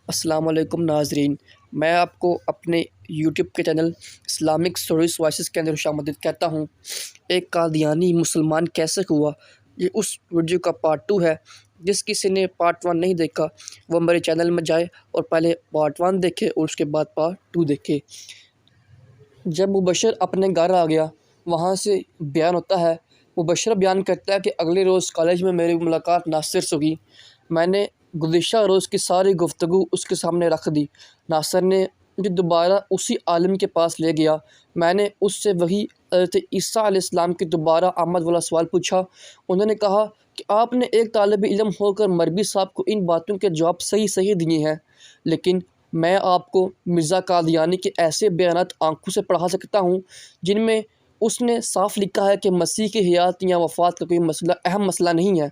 السلام علیکم ناظرین، میں آپ کو اپنے یوٹیوب کے چینل اسلامک اسٹوریز وائسز کے اندر خوش آمدید کہتا ہوں۔ ایک قادیانی مسلمان کیسے ہوا، یہ اس ویڈیو کا پارٹ 2 ہے۔ جس کسی نے پارٹ 1 نہیں دیکھا وہ میرے چینل میں جائے اور پہلے پارٹ 1 دیکھے اور اس کے بعد پارٹ 2 دیکھے۔ جب مبشر اپنے گھر آ گیا، وہاں سے بیان ہوتا ہے، مبشر بیان کرتا ہے کہ اگلے روز کالج میں میری ملاقات ناصر سے ہوئی۔ میں نے گزشتہ روز کی ساری گفتگو اس کے سامنے رکھ دی۔ ناصر نے مجھے دوبارہ اسی عالم کے پاس لے گیا۔ میں نے اس سے وہی حضرت عیسیٰ علیہ السلام کی دوبارہ آمد والا سوال پوچھا۔ انہوں نے کہا کہ آپ نے ایک طالب علم ہو کر مربی صاحب کو ان باتوں کے جواب صحیح دیے ہیں، لیکن میں آپ کو مرزا قادیانی کے ایسے بیانات آنکھوں سے پڑھا سکتا ہوں جن میں اس نے صاف لکھا ہے کہ مسیح کی حیات یا وفات کا کوئی مسئلہ اہم مسئلہ نہیں ہے،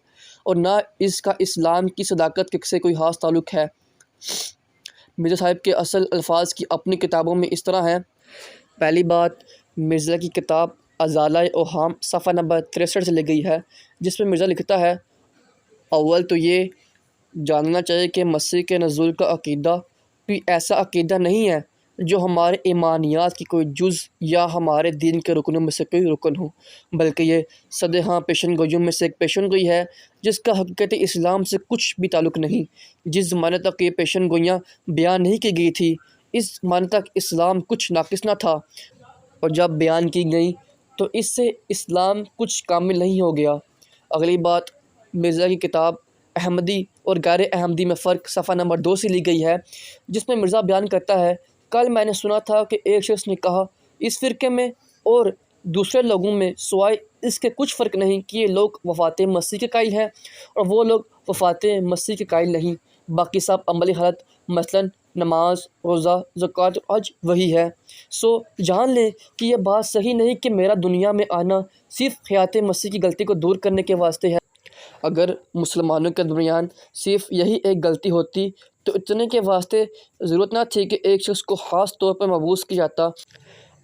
اور نہ اس کا اسلام کی صداقت سے کوئی خاص تعلق ہے۔ مرزا صاحب کے اصل الفاظ کی اپنی کتابوں میں اس طرح ہیں۔ پہلی بات، مرزا کی کتاب ازالہ اوہام صفحہ نمبر 63 سے لی گئی ہے، جس میں مرزا لکھتا ہے، اول تو یہ جاننا چاہیے کہ مسیح کے نزول کا عقیدہ کوئی ایسا عقیدہ نہیں ہے جو ہمارے ایمانیات کی کوئی جز یا ہمارے دین کے رکنوں میں سے کوئی رکن ہو، بلکہ یہ صدہا پیشن گوئیوں میں سے ایک پیشن گوئی ہے جس کا حقیقت اسلام سے کچھ بھی تعلق نہیں۔ جس زمانے تک یہ پیشن گوئیاں بیان نہیں کی گئی تھی، اس زمانے تک اسلام کچھ ناقص نہ تھا، اور جب بیان کی گئی تو اس سے اسلام کچھ کامل نہیں ہو گیا۔ اگلی بات، مرزا کی کتاب احمدی اور غیر احمدی میں فرق صفحہ نمبر 2 سے لی گئی ہے، جس میں مرزا بیان کرتا ہے، کل میں نے سنا تھا کہ ایک شخص نے کہا، اس فرقے میں اور دوسرے لوگوں میں سوائے اس کے کچھ فرق نہیں کہ یہ لوگ وفات مسیح کے قائل ہیں اور وہ لوگ وفات مسیح کے قائل نہیں، باقی سب عملی حالت مثلاً نماز، روزہ، زکوٰۃ اور حج وہی ہے۔ سو جان لیں کہ یہ بات صحیح نہیں کہ میرا دنیا میں آنا صرف حیات مسیح کی غلطی کو دور کرنے کے واسطے ہے۔ اگر مسلمانوں کے درمیان صرف یہی ایک غلطی ہوتی تو اتنے کے واسطے ضرورت نہ تھی کہ ایک شخص کو خاص طور پر مبعوث کیا جاتا،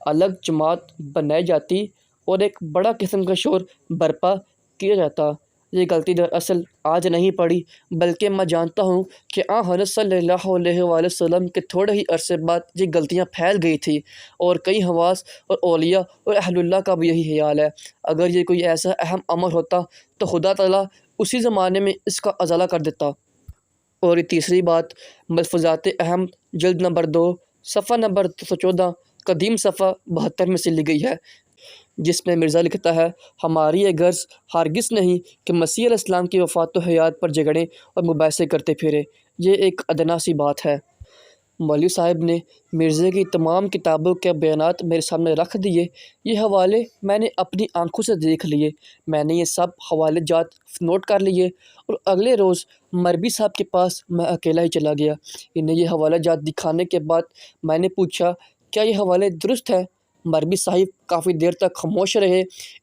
الگ جماعت بنائی جاتی اور ایک بڑا قسم کا شور برپا کیا جاتا۔ یہ غلطی دراصل آج نہیں پڑی، بلکہ میں جانتا ہوں کہ حضرت صلی اللہ علیہ وآلہ وسلم کے تھوڑے ہی عرصے بعد یہ غلطیاں پھیل گئی تھی، اور کئی حواس اور اولیاء اور اہل اللہ کا بھی یہی خیال ہے۔ اگر یہ کوئی ایسا اہم امر ہوتا تو خدا تعالیٰ اسی زمانے میں اس کا ازالہ کر دیتا۔ اور یہ تیسری بات، ملفوظات اہم جلد نمبر 2 صفحہ نمبر 214 قدیم صفحہ 72 میں سے لی گئی ہے، جس میں مرزا لکھتا ہے، ہماری یہ غرض ہرگز نہیں کہ مسیح علیہ السلام کی وفات و حیات پر جھگڑیں اور مباحثے کرتے پھریں، یہ ایک ادنا سی بات ہے۔ مولوی صاحب نے مرزا کی تمام کتابوں کے بیانات میرے سامنے رکھ دیے۔ یہ حوالے میں نے اپنی آنکھوں سے دیکھ لیے۔ میں نے یہ سب حوالے جات نوٹ کر لیے اور اگلے روز مربی صاحب کے پاس میں اکیلا ہی چلا گیا۔ انہیں یہ حوالے جات دکھانے کے بعد میں نے پوچھا، کیا یہ حوالے درست ہیں؟ مربی صاحب کافی دیر تک خاموش رہے،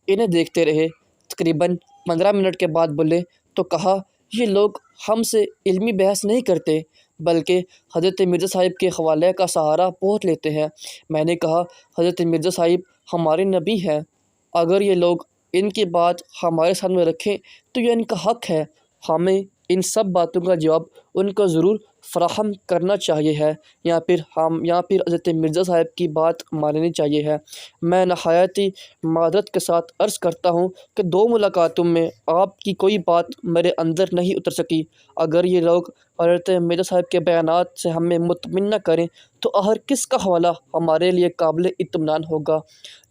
انہیں دیکھتے رہے۔ تقریباً 15 منٹ کے بعد بولے تو کہا، یہ لوگ ہم سے علمی بحث نہیں کرتے بلکہ حضرت مرزا صاحب کے حوالے کا سہارا بہت لیتے ہیں۔ میں نے کہا، حضرت مرزا صاحب ہمارے نبی ہیں، اگر یہ لوگ ان کی بات ہمارے سامنے رکھیں تو یہ ان کا حق ہے، ہمیں ان سب باتوں کا جواب ان کو ضرور فراہم کرنا چاہیے ہے، یا پھر حضرت مرزا صاحب کی بات ماننی چاہیے ہے۔ میں نہایت ہی معذرت کے ساتھ عرض کرتا ہوں کہ 2 ملاقاتوں میں آپ کی کوئی بات میرے اندر نہیں اتر سکی۔ اگر یہ لوگ حضرت مرزا صاحب کے بیانات سے ہمیں مطمئن نہ کریں تو آخر کس کا حوالہ ہمارے لیے قابل اطمینان ہوگا؟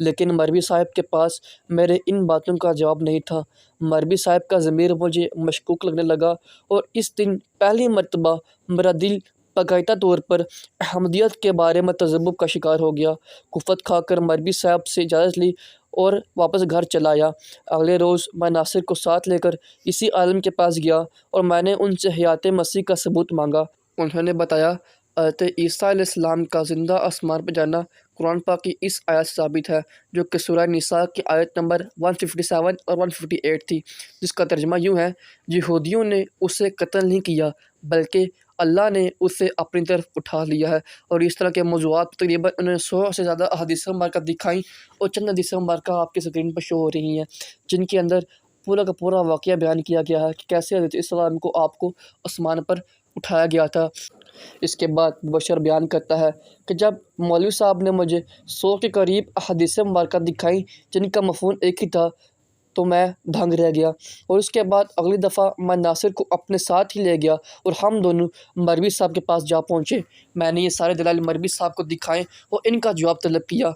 لیکن مربی صاحب کے پاس میرے ان باتوں کا جواب نہیں تھا۔ مربی صاحب کا ضمیر مجھے مشکوک لگنے لگا، اور اس دن پہلی مرتبہ میرا دل باقاعدہ طور پر احمدیت کے بارے میں تذبذب کا شکار ہو گیا۔ کفت کھا کر مربی صاحب سے اجازت لی اور واپس گھر چلا آیا۔ اگلے روز میں ناصر کو ساتھ لے کر اسی عالم کے پاس گیا اور میں نے ان سے حیات مسیح کا ثبوت مانگا۔ انہوں نے بتایا، حضرت عیسیٰ علیہ السلام کا زندہ آسمان پہ جانا قرآن پاک کی اس آیت سے ثابت ہے، جو کہ سورہ نساء کی آیت نمبر 157 اور 158 تھی، جس کا ترجمہ یوں ہے، یہودیوں نے اسے قتل نہیں کیا بلکہ اللہ نے اسے اپنی طرف اٹھا لیا ہے۔ اور اس طرح کے موضوعات تقریباً انہوں نے 100 سے زیادہ احادیث مبارکہ دکھائیں، اور چند حدیث مبارکہ آپ کی اسکرین پر شو ہو رہی ہیں، جن کے اندر پورا کا پورا واقعہ بیان کیا گیا ہے کہ کیسے حضرت السلام کو آپ کو آسمان پر اٹھایا گیا تھا۔ اس کے بعد مبشر بیان کرتا ہے کہ جب مولوی صاحب نے مجھے 100 کے قریب احادیث مبارکہ دکھائیں جن کا مفہوم ایک ہی تھا تو میں دھنگ رہ گیا، اور اس کے بعد اگلی دفعہ میں ناصر کو اپنے ساتھ ہی لے گیا اور ہم دونوں مروی صاحب کے پاس جا پہنچے۔ میں نے یہ سارے دلائل مروی صاحب کو دکھائے اور ان کا جواب طلب کیا۔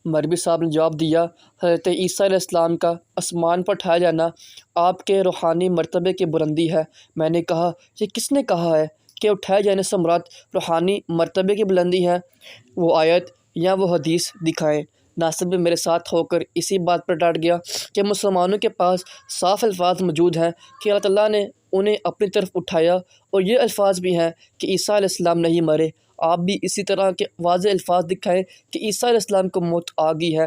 مروی صاحب نے جواب دیا، حضرت عیسیٰ علیہ السلام کا آسمان پر اٹھایا جانا آپ کے روحانی مرتبے کی بلندی ہے۔ میں نے کہا، یہ کس نے کہا ہے کہ اٹھائے جانے سے مراد روحانی مرتبے کی بلندی ہے؟ وہ آیت یا وہ حدیث دکھائیں۔ ناصر بھی میرے ساتھ ہو کر اسی بات پر ڈٹ گیا کہ مسلمانوں کے پاس صاف الفاظ موجود ہیں کہ اللہ تعالیٰ نے انہیں اپنی طرف اٹھایا، اور یہ الفاظ بھی ہیں کہ عیسیٰ علیہ السلام نہیں مرے۔ آپ بھی اسی طرح کے واضح الفاظ دکھائیں کہ عیسیٰ علیہ السلام کو موت آ گئی ہے،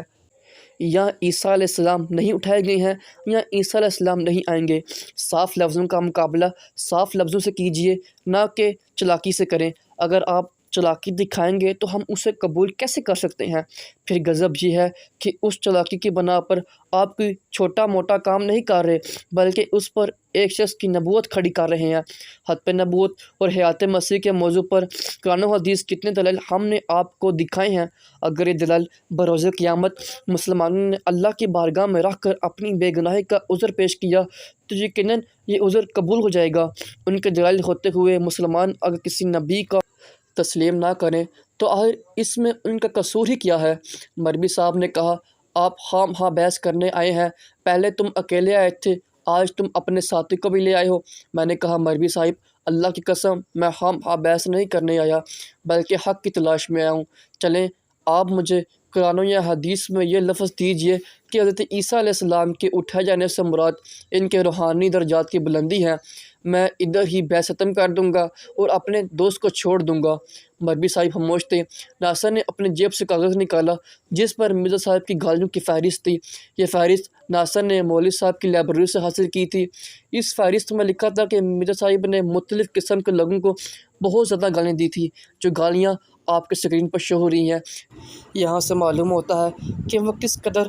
یا عیسیٰ علیہ السلام نہیں اٹھائے گئے ہیں، یا عیسیٰ علیہ السلام نہیں آئیں گے۔ صاف لفظوں کا مقابلہ صاف لفظوں سے کیجئے، نہ کہ چلاکی سے کریں۔ اگر آپ چلاکی دکھائیں گے تو ہم اسے قبول کیسے کر سکتے ہیں؟ پھر غضب یہ ہے کہ اس چلاکی کی بنا پر آپ کوئی چھوٹا موٹا کام نہیں کر رہے، بلکہ اس پر ایک شخص کی نبوت کھڑی کر رہے ہیں۔ حتمی نبوت اور حیات مسیح کے موضوع پر قرآن و حدیث کتنے دلائل ہم نے آپ کو دکھائے ہیں۔ اگر یہ دلائل بروز قیامت مسلمانوں نے اللہ کی بارگاہ میں رکھ کر اپنی بے گناہی کا عذر پیش کیا تو یقیناً یہ عذر قبول ہو جائے گا۔ ان کے دلائل ہوتے ہوئے مسلمان اگر کسی نبی کا تسلیم نہ کریں تو آخر اس میں ان کا قصور ہی کیا ہے؟ مروی صاحب نے کہا، آپ خام خواہ بحث کرنے آئے ہیں، پہلے تم اکیلے آئے تھے، آج تم اپنے ساتھی کو بھی لے آئے ہو۔ میں نے کہا، مروی صاحب اللہ کی قسم میں خام خواہ بحث نہیں کرنے آیا، بلکہ حق کی تلاش میں آیا ہوں۔ چلیں آپ مجھے قرآن یا حدیث میں یہ لفظ دیجئے کہ حضرت عیسیٰ علیہ السلام کے اٹھائے جانے سے مراد ان کے روحانی درجات کی بلندی ہے۔ میں ادھر ہی بحث ختم کر دوں گا اور اپنے دوست کو چھوڑ دوں گا۔ مروی صاحب خاموش تھے۔ ناصر نے اپنی جیب سے کاغذ نکالا جس پر مرزا صاحب کی گالیوں کی فہرست تھی۔ یہ فہرست ناصر نے مولوی صاحب کی لائبریری سے حاصل کی تھی۔ اس فہرست میں لکھا تھا کہ مرزا صاحب نے مختلف قسم کے لوگوں کو بہت زیادہ گالیاں دی تھی، جو گالیاں آپ کے اسکرین پر شو ہو رہی ہیں۔ یہاں سے معلوم ہوتا ہے کہ وہ کس قدر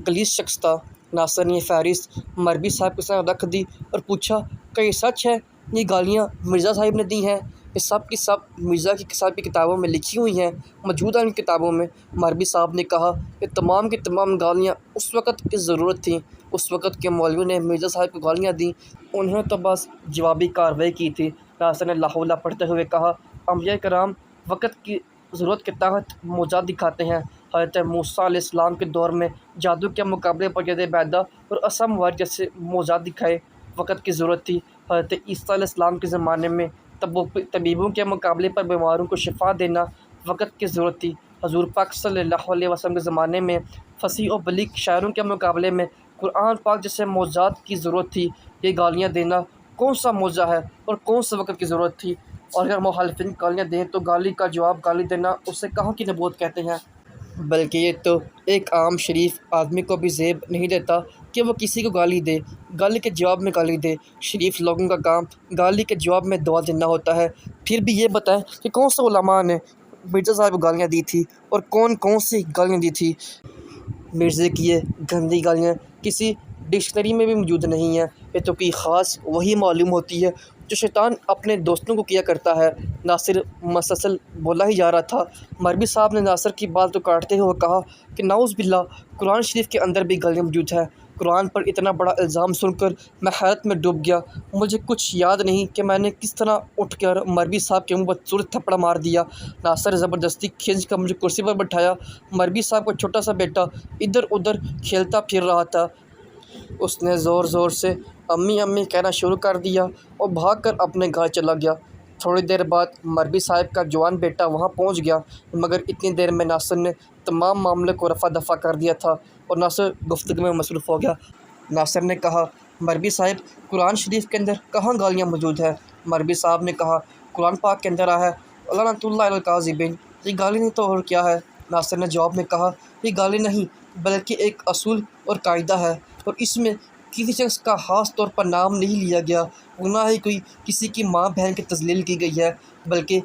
غلیظ شخص تھا۔ ناصر نے یہ فہرست مروی صاحب کے سامنے رکھ دی اور پوچھا، کہ یہ سچ ہے؟ یہ گالیاں مرزا صاحب نے دی ہیں؟ یہ سب کی سب مرزا کی صاحب کی کتابوں میں لکھی ہوئی ہیں، موجودہ ان کتابوں میں؟ مروی صاحب نے کہا، یہ تمام کی تمام گالیاں اس وقت کی ضرورت تھیں۔ اس وقت کے مولوی نے مرزا صاحب کو گالیاں دیں، انہوں نے تو بس جوابی کارروائی کی تھی۔ ناصر نے لا حول پڑھتے ہوئے کہا، انبیاء کرام وقت کی ضرورت کے تحت معجزات دکھاتے ہیں۔ حضرت موسیٰ علیہ السلام کے دور میں جادو کے مقابلے پر ید بیضا اور عصا مبارک جیسے معجزات دکھائے، وقت کی ضرورت تھی۔ حضرت عیسیٰ علیہ السلام کے زمانے میں طبیبوں کے مقابلے پر بیماروں کو شفا دینا، وقت کی ضرورت تھی۔ حضور پاک صلی اللہ علیہ وسلم کے زمانے میں فصیح و بلیغ شاعروں کے مقابلے میں قرآن پاک جیسے معجزات کی ضرورت تھی۔ یہ گالیاں دینا کون سا معجزہ ہے اور کون سے وقت کی ضرورت تھی؟ اور اگر مخالفین گالیاں دیں تو گالی کا جواب گالی دینا اسے کہاں کی نبوت کہتے ہیں؟ بلکہ یہ تو ایک عام شریف آدمی کو بھی زیب نہیں دیتا کہ وہ کسی کو گالی دے، گالی کے جواب میں گالی دے۔ شریف لوگوں کا کام گالی کے جواب میں دعا دینا ہوتا ہے۔ پھر بھی یہ بتائیں کہ کون سے علماء نے مرزا صاحب کو گالیاں دی تھی اور کون سی گالیاں دی تھی؟ مرزے کی یہ گندی گالیاں کسی ڈکشنری میں بھی موجود نہیں ہیں، یہ تو کوئی خاص وہی معلوم ہوتی ہے جو شیطان اپنے دوستوں کو کیا کرتا ہے۔ ناصر مسلسل بولا ہی جا رہا تھا۔ مروی صاحب نے ناصر کی بات کو کاٹتے ہوئے کہا کہ نعوذ باللہ، قرآن شریف کے اندر بھی گالیاں موجود ہیں۔ قرآن پر اتنا بڑا الزام سن کر میں حیرت میں ڈوب گیا۔ مجھے کچھ یاد نہیں کہ میں نے کس طرح اٹھ کر مروی صاحب کے منہ پر ضرور تھپڑ مار دیا۔ ناصر زبردستی کھینچ کر مجھے کرسی پر بٹھایا۔ مروی صاحب کا چھوٹا سا بیٹا ادھر ادھر کھیلتا پھر رہا تھا۔ اس نے زور زور سے امی امی کہنا شروع کر دیا اور بھاگ کر اپنے گھر چلا گیا۔ تھوڑی دیر بعد مروی صاحب کا جوان بیٹا وہاں پہنچ گیا، مگر اتنی دیر میں ناصر نے تمام معاملے کو رفع دفع کر دیا تھا اور ناصر گفتگو میں مصروف ہو گیا۔ ناصر نے کہا، مروی صاحب قرآن شریف کے اندر کہاں گالیاں موجود ہیں؟ مروی صاحب نے کہا، قرآن پاک کے اندر آیا ہے، لعنۃ اللہ علی الکاذبین۔ یہ گالی نہیں تو اور کیا ہے؟ ناصر نے جواب میں کہا، یہ گالی نہیں بلکہ ایک اصول اور قاعدہ ہے، اور اس میں کسی شخص کا خاص طور پر نام نہیں لیا گیا، نہ ہی کوئی کسی کی ماں بہن کی تذلیل کی گئی ہے، بلکہ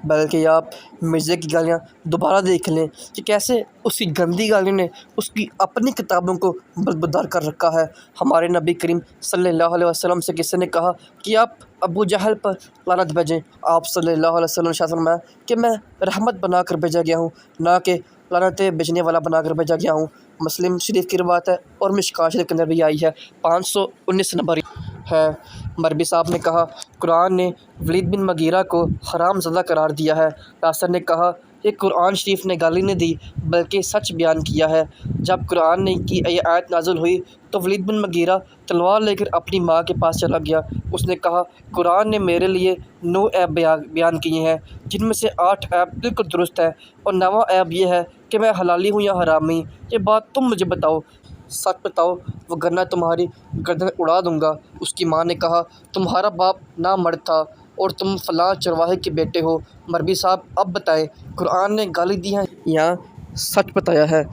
بلکہ آپ مرزا کی گالیاں دوبارہ دیکھ لیں کہ کیسے اس کی گندی گالیوں نے اس کی اپنی کتابوں کو بربدار کر رکھا ہے۔ ہمارے نبی کریم صلی اللہ علیہ وسلم سے کسی نے کہا کہ آپ ابو جہل پر لعنت بھیجیں، آپ صلی اللہ علیہ وسلم نے ارشاد فرمایا کہ میں رحمت بنا کر بھیجا گیا ہوں، نہ کہ لعنتیں بھیجنے والا بنا کر بھیجا گیا ہوں۔ مسلم شریف کی روایت ہے اور مشکوٰۃ شریف کے اندر بھی آئی ہے، 519 نمبر ہے۔ مربی صاحب نے کہا قرآن نے ولید بن مغیرہ کو حرام زدہ قرار دیا ہے۔ ناصر نے کہا یہ قرآن شریف نے گالی نہیں دی بلکہ سچ بیان کیا ہے۔ جب قرآن کی یہ آیت نازل ہوئی تو ولید بن مغیرہ تلوار لے کر اپنی ماں کے پاس چلا گیا۔ اس نے کہا قرآن نے میرے لیے 9 عیب بیان کیے ہیں جن میں سے 8 عیب بالکل درست ہے، اور 9واں عیب یہ ہے کہ میں حلالی ہوں یا حرامی، یہ بات تم مجھے بتاؤ، سچ بتاؤ وگرنہ تمہاری گردن اڑا دوں گا۔ اس کی ماں نے کہا تمہارا باپ نامرد تھا اور تم فلاں چرواہے کے بیٹے ہو۔ مربی صاحب اب بتائیں قرآن نے گالی دی ہے یا سچ بتایا ہے؟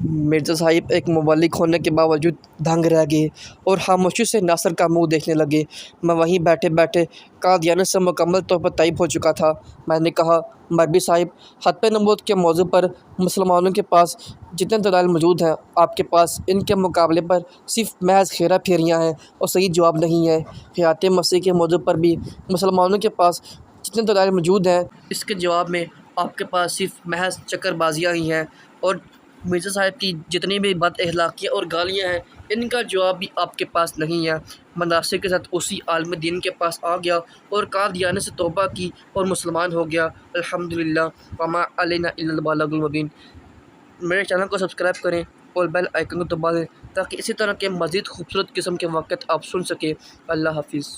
مرزا صاحب ایک مبلغ ہونے کے باوجود دنگ رہ گئے اور خاموشی سے ناصر کا منہ دیکھنے لگے۔ میں وہیں بیٹھے بیٹھے قادیانیت سے مکمل طور پر طیب ہو چکا تھا۔ میں نے کہا مربی صاحب ختم نبوت کے موضوع پر مسلمانوں کے پاس جتنے دلائل موجود ہیں آپ کے پاس ان کے مقابلے پر صرف محض ہیرا پھیریاں ہیں اور صحیح جواب نہیں ہے۔ حیات مسیح کے موضوع پر بھی مسلمانوں کے پاس جتنے دلائل موجود ہیں اس کے جواب میں آپ کے پاس صرف محض چکر بازیاں ہی ہیں، اور مرزا صاحب کی جتنی بھی بد اخلاقیاں اور گالیاں ہیں ان کا جواب بھی آپ کے پاس نہیں ہے۔ میں ناصر کے ساتھ اسی عالم دین کے پاس آ گیا اور قادیانیت سے توبہ کی اور مسلمان ہو گیا، الحمدللہ، وما علینا الا البلاغ المبین۔ میرے چینل کو سبسکرائب کریں اور بیل آئیکن کو دبا دیں تاکہ اسی طرح کے مزید خوبصورت قسم کے واقعات آپ سن سکیں۔ اللہ حافظ۔